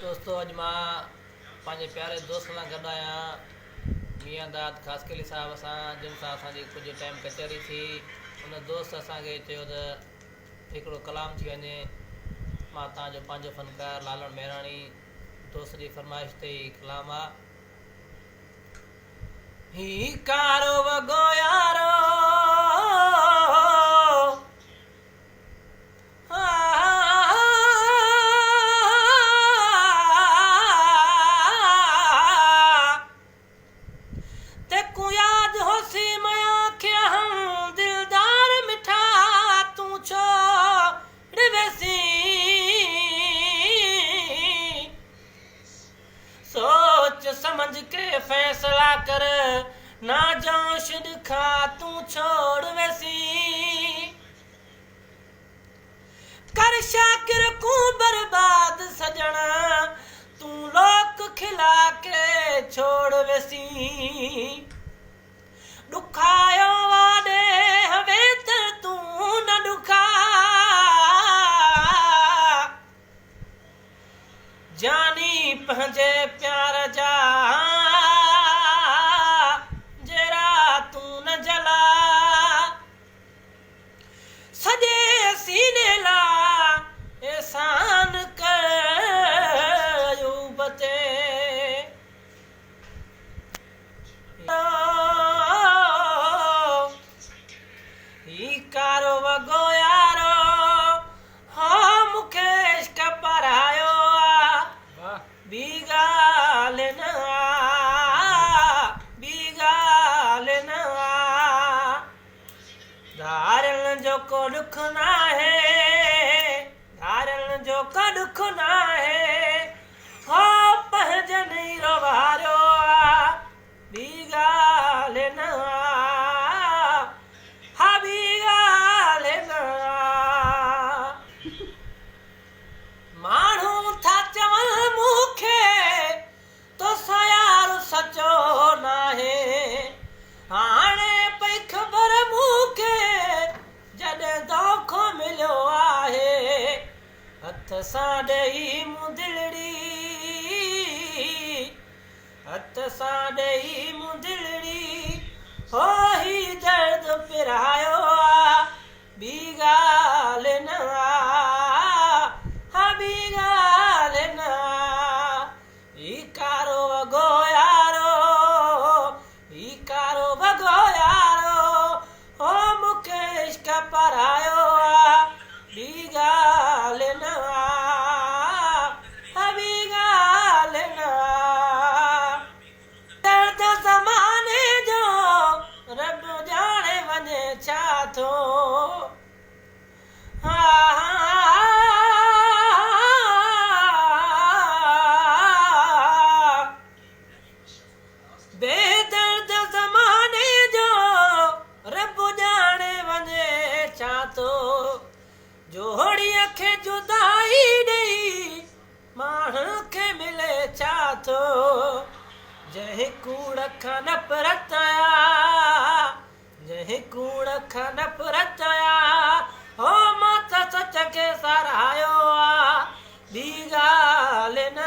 दोस्तों अज मां पंहिंजे प्यारे दोस्त सां गॾु आहियां मियां दाद ख़ासकेली साहब सां, जिन सां असांजी कुझु टाइम कचहरी थी। उन दोस्त असांखे चयो त हिकिड़ो कलाम थी वञे। मां तव्हांजो पंहिंजो फ़नकार लालण महिराणी दोस्त जी फरमाइश ते ही कलाम आहे। ही कारो वॻो यारो समझ के फैसला कर, ना जोश दिखा तू छोड़ वैसी। कर शाकिर को बर्बाद सजना, तू लोक खिला के छोड़ वैसी। दुखायो वादे हवे त तू न दुखा, जानी पंहिंजे प्यार जा जरा तू न जला। सजे सीने ला एहसान कर बते। ही कारो वॻो यारो हाँ मूंखे इश्क परायो ॿी ॻाल्हि न धारण जो को दुख न आहे, धारण जो को दुख न आहे। हो पंहिंजे नीरो वारो ॿी ॻाल्हि न हा ॿी ॻाल्हि न। माण्हू था चवनि मूंखे तोसां यार सचो नाहे, हाणे पई ख़बर मूंखे जॾहिं धोखो मिलियो आहे। हथ सां ॾेई मूं दिलड़ी, हथ सां ॾेई मूं दिलड़ी, हो ही दर्द पिरायो ॿी ॻाल्हि न हा ॿी ॻाल्हि न। ही कारो वॻो यारो, ही कारो वॻो यारो हो मूंखे इश्क परायो ॿी ॻाल्हि न हा ॿी ॻाल्हि न। दर्द ज़माने जो रब ॼाणे वञे छा थो। बेदर्द ज़माने जो रब ॼाणे वञे छा थो। जोड़ीअ खे जुदाई ॾेई माण्हू खे मिले छा थो। जंहिं कूड़ खां नफ़रत आया, जंहिं कूड़ खां नफ़रत आया, हो मां त सच खे सारायो ॿी ॻाल्हि न